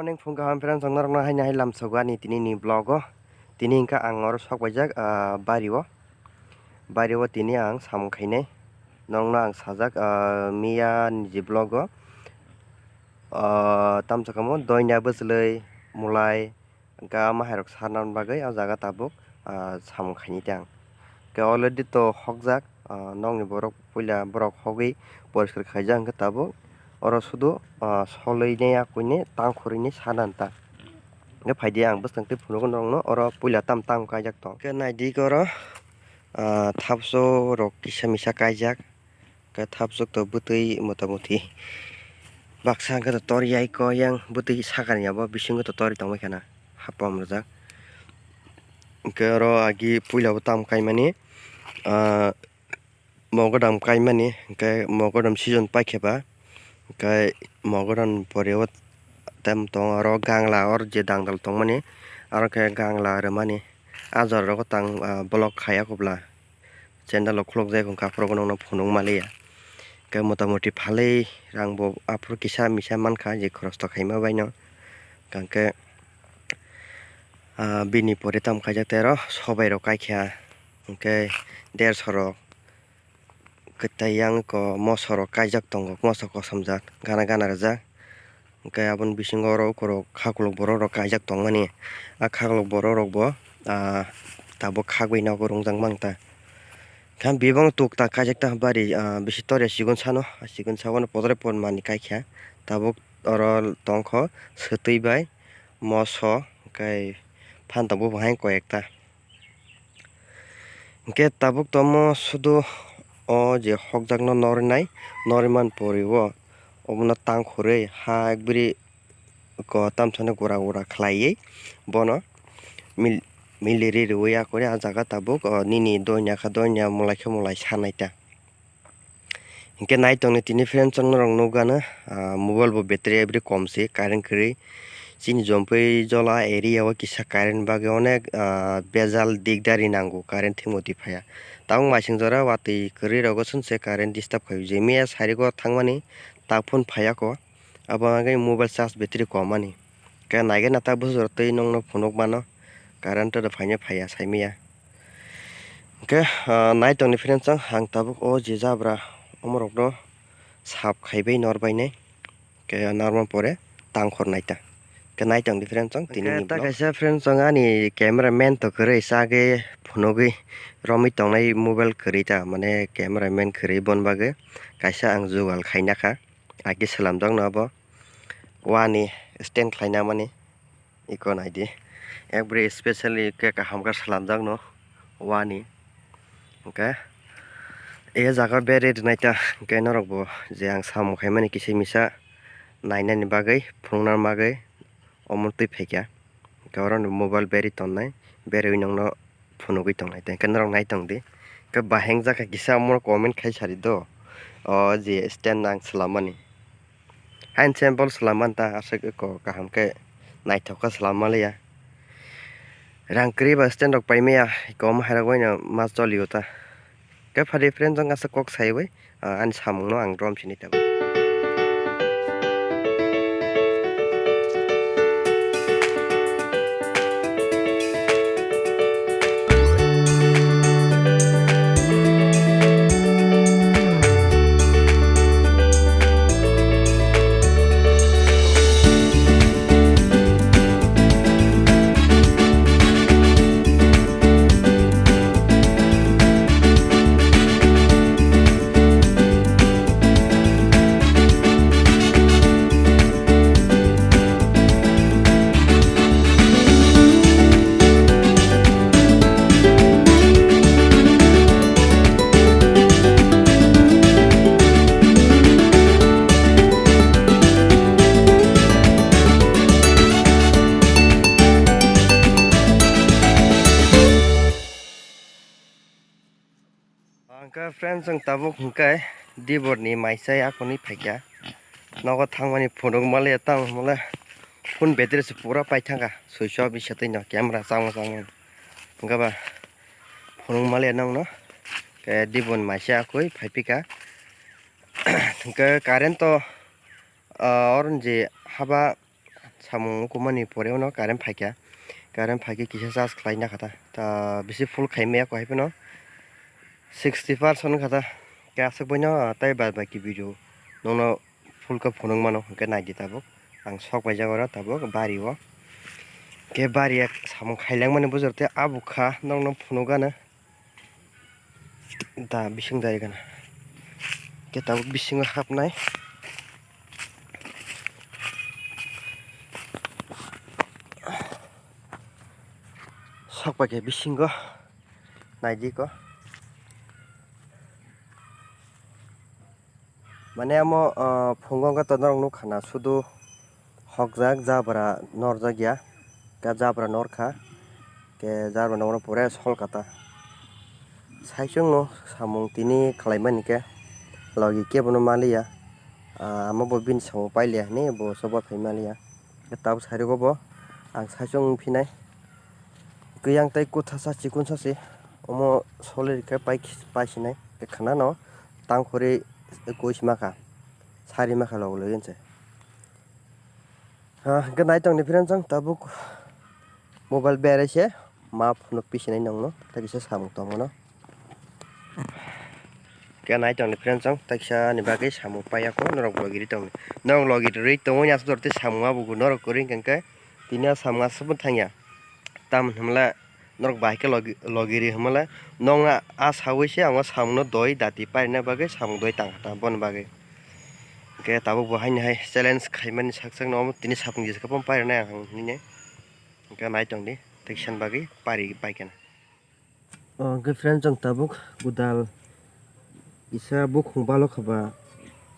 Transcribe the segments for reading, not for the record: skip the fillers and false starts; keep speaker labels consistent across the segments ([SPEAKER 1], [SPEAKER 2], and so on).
[SPEAKER 1] morning phung kaham friends ang narang hai nai lam sogani tini ni vlog o tini ingka ang or sok bajak bari o tini ang sam khainai nong na ang sajak miya ni vlog o tam sakamo doina bwslei mulai ga maharok sarnan bagai a jaga tabuk sam khaini tang ke already to hokjak nong ni borok puila borok hogi poriskar khaijak angka tabuk oro sudu solei ne akuine tangkhuri sanan ta nge phaidi ang bwstang te phunugo nongno oro puila tam kajak tong ke naidi oro thapso rok kisa misa kajak ke thapso to butui motamuti baksa ke to tori ai ko yang butui sakani abo bisingo to tori tongmai kana hapam rojak ke oro agi puila tam kaimani mogodam kaimani ke mogodam season paikeba kai mogoran porewat tem tong aro gangla or je dangdal tong mani aro ke gangla remani azar ro tang block khaya kubla channel khulok jai kong kapro gono phunung malia ke motamuti phalei rangbo apro kisa misa mankha je khoros to khaima baino kangke bini pore tam khaijak tero sobai ro kaikha ke 150 rok ketayang ko mosoro kaijak tongo mosoko samjak gana rajak kaya abon bisingo ro korok khaklok borok rok kaijak tongmani khaklok borok rok bo tabo khagui nago rongjang mangta kam bibang tukta kaijak ta bari bisi tore sigon sano sigon sagono podre pon mani kaikha tabo oro tongkho setui bai moso kai phantabu bahai koyekta ke tabuk tomo sudu o je hokjakno noriman poriwo obna tangkhurei ha ekbri ko tamsane gora khlaiye bono miliri ruya kore a jaga tabuk nini doina mulai sanaita hinke naitongni tini friend changrong nugana mobile bo battery ebri komsi current khri chini jompoi jola area o kisa current bage onek bezal digdari nango current thimoti phaya tang masing jora watui kwrwi rogo sunse current disturb khayo jemia sariko thangmani tapun phaya ko abangai mobile charge battery komani ke nage nata bujor tei nongno phunuk mano current to phaya saimia ke naitongni friend chang hang tabuk o je jabra omorokno sap khaibai norbainai ke normal pore tangkhor naita ke naitong different chang tini ni ta kaisa friend chang ani cameraman to kore sage phunogui romi tongnai mobile khurita mane cameraman khuri bonbage kaisa ang jugal khaina kha agi salamjak no abo wani stand khlaina mani ikon id every especially ke kahamkar salamjak no wani okay e jaga bere naita ke norok bo je ang sam khaimani kisi misa nainani bagai phungnar bagai omurtui phaikya garon mobile beri tonnai beri nongno phunugui tongnai te kenrong nai tongdi ke baheng jaka kisa amor comment khai sari do o je stand nang salamani hain sample salamanta asek ko kaham ke naithoka salamalia rangkri ba stand rok paimaya kom haragoina mas joliota ke phari friend jong asa kok saibai an samungno ang drom sini ta angka friends ang tabuk hingkai dibor ni maisai akoni phaikya nogo thangmani phunuk male tang mala phun battery se pura paithanga switch off bisatei no camera chang ngaba phunuk male nangno ke dibon maisa akoi phaipika ke current to oron je haba samung kumani pore no current phaikya kisa charge khlaina khata ta bisi full khaime ko haipeno 60% khata kasuk boino tai baki video nono full ka phunung mano ke naidi tabuk ang sok bai jagora tabuk bari o ke bari ek samung khailang mane bujurte abukha nong phunugana da bising dai gana ke tabuk bising hapnai sok bai bising go naidi ko মানে আমো ফঙ্গঙ্গা তনরং নু খানা শুধু হকজাক জাবরা নরজাগিয়া কা জাবরা নরখা কে জাবরা নর পরে সলকাতা সাইচং নো সামং তিনি খালাইমানিকে লগি কেবনো মালিয়া আমো ববিন সামো পাইলিয়া নে ব সবা ফাইমালিয়া তাও সাইরগব आं साइचं फिनाय गैयां ताइ कुथासा चिकुन सासे अमो सलेरिका पाइसिनाय के खाना न तांखरे कोइस माखा सारि माखा लगलगेनसे गनाय तंनि फ्रेन्डजों ताबुक मोबाइल बेरेसे मा फुन पिसिनाय नंनो ताकिसे सामु तंगनो गनाय तंनि फ्रेन्डजों ताकिसा नि बागै सामु पायाको नरक लगिरि तंनि नरक लगिरि रै तंगो यास दरते सामु आबुगु नरक करिं कंके तिनिया सामु सब थांया ताम हमला नरक बाइके लगिरि हमला नंगा आ सावैसे आंगा सामनो दय दाति पाइना बागै सामु दय तांता बन बागै के ताबुक बहायनि हाय चैलेंज खाइमानि साकसाक नम तिनि सापुं जिसका पम पाइना आं निने के नाय तंदि तैक्सन बागै पारि बाइकेन के फ्रेन्ड जों ताबुक गुदाल इसा बुखुं बालो खबा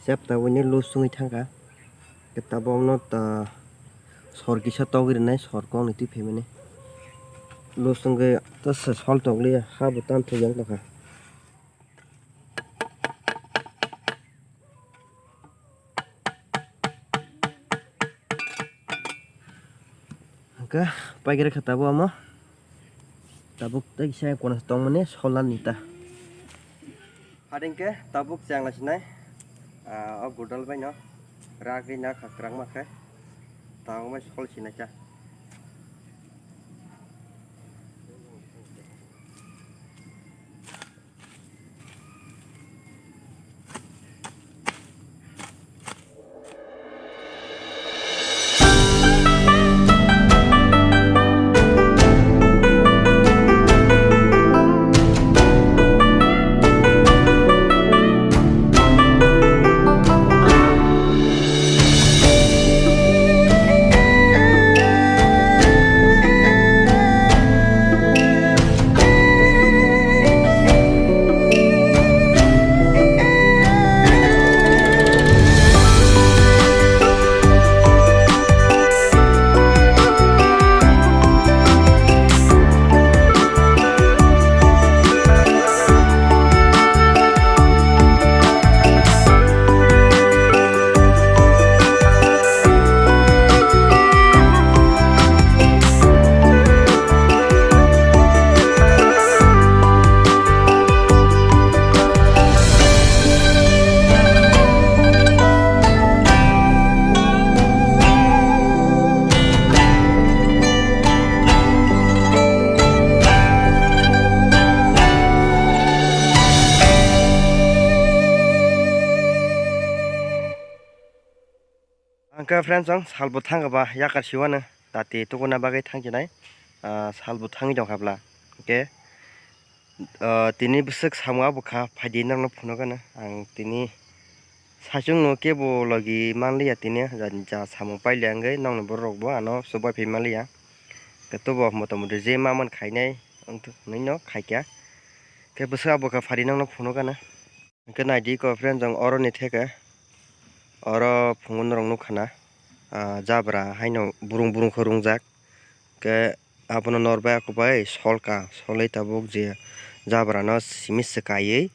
[SPEAKER 1] सेपता वनि लुसुङै थांगा के ताबोनो ता सरगिसा तगिरनाय सरको निति फेमेने लुसुङै त सल तगले हाबो तान थयang लखा ka paigere khatabo amo tabuk tai sai konas tong mane solan nita hadingke tabuk changla sinai a gudal bai no ragi na khakrang makhe taw ma sol sinai cha Angka friends ang salbo thang ba yakar siwana tati to kona bagai thang jinai salbo thangi dong habla oke tini busuk samwa bukha phadi nang no phuno kana ang tini sachung no ke bo logi manli ya tini ja samu paile angai nang no borok bo ano sobai phimali ya keto bo motamuti je maman khainai angtu nino khaikya ke busuk bukha phadi nang no phuno kana ke naidi ko friends ang oro ni theka oro phungun rong no khana jabra haino burung khorungjak ke abono norba ko bai solka solai tabuk je jabra no simis kai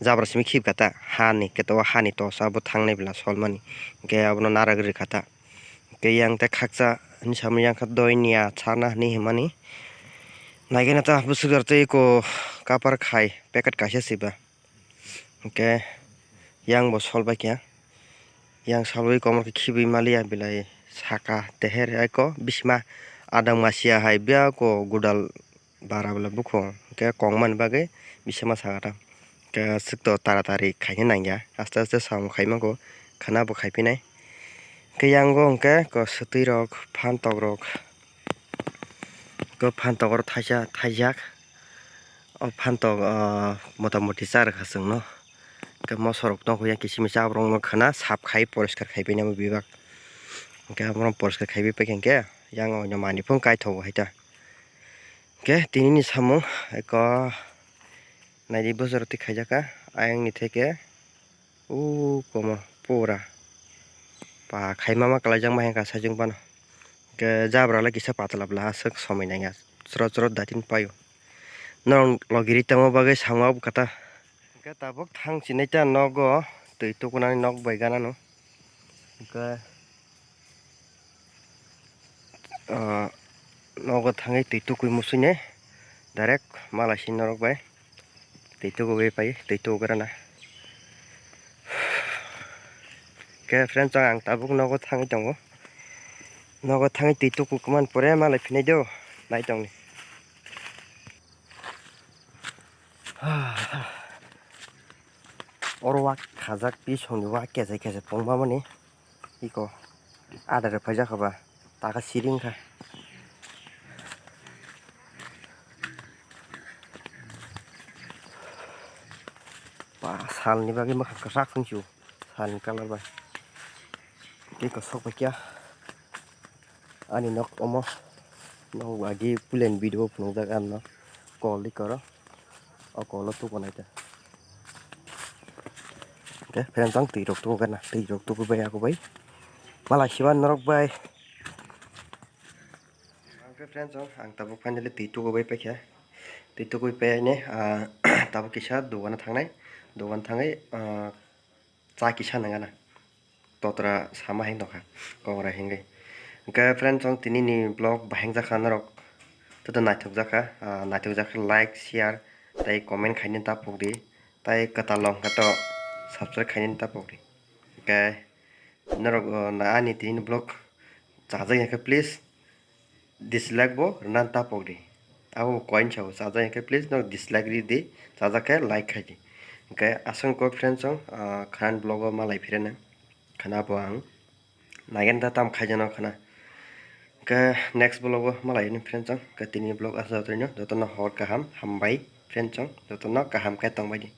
[SPEAKER 1] jabra simi khip kata hani keto hani to sabo thangnai bla solmani ke abono naragri kata ke yang te khakcha ni sam yang khat doi nia chana ni hemani naigena ta busugarte ko kapar khai packet kaisa siba ke yang bo solba kya yang salui komor ke khibi malia bilai saka teher ko bisma adang masia hai bia ko gudal bara bala bukho ke kongman bage bisma sagata ke sikto taratari khaine nangya aste aste sam khaima ko khana bo khaipinai ke yango ke ko sutui rok phantok rok ko phantok rok thaijak o phantok motamoti char khasung no ke mosorok no huya kisimi chabrong no khana sap khai poriskar khai bina bibak ke amron poriskar khai bi pekeng ke yang no mani phung kai thobo haita ke tinini samung ko naidi bozor ti khaijaka ayang ni theke komo pura pa khaimama kalajang maheng ka sajung ban ke jabra la kisa patla bla asuk somai nanga chro chro datin payo nong logiri tamo bagai samab kata ke tabuk thang chinaita nogo tui tukunani nog baigana no ke nogo thangai tui tukui musune direct malasin norok bai tui tuku bai pai tui tukurana ke friends ang tabuk nogo thangai tongo nogo thangai tui tuku kuman pore malai phinai deu nai tongni oro wak khajak pi songni wak kejai kejai pongma mani iko adare phaijak ba taka siring kha pa salni bagi makha kasak sungchu salni color ba kiko sok kya ani nok omo no wagi pulen video phungjak anno call koro o call tu konaita ke friends ang tui rok tu kana tui rok tu bai aku bai malai siban norok bai ke friends ang tabuk finally tui tu bai pakya tui tu bai ne tabuk kisa dogan thangai cha kisa nangana totra sama heng dokha kongra hengai ke friends ang tini ni blog baheng jakha norok tuto naithok jaka like share tai comment khaini tapok di tai katalong kato subscribe khaini tapok di ke norok na ani tini blog chajak ke please dislike bo nan tapok di abo coin chau chajak ke please no dislike ri di chajak ke like khai di ke asong ko friends ang khan blog malai phirena khana bo ang nagen ta tam khaijano khana ke next blog malai ni friends ang ke tini blog asa jotono hor kaham hambai friends ang jotono kaham kai tongbai di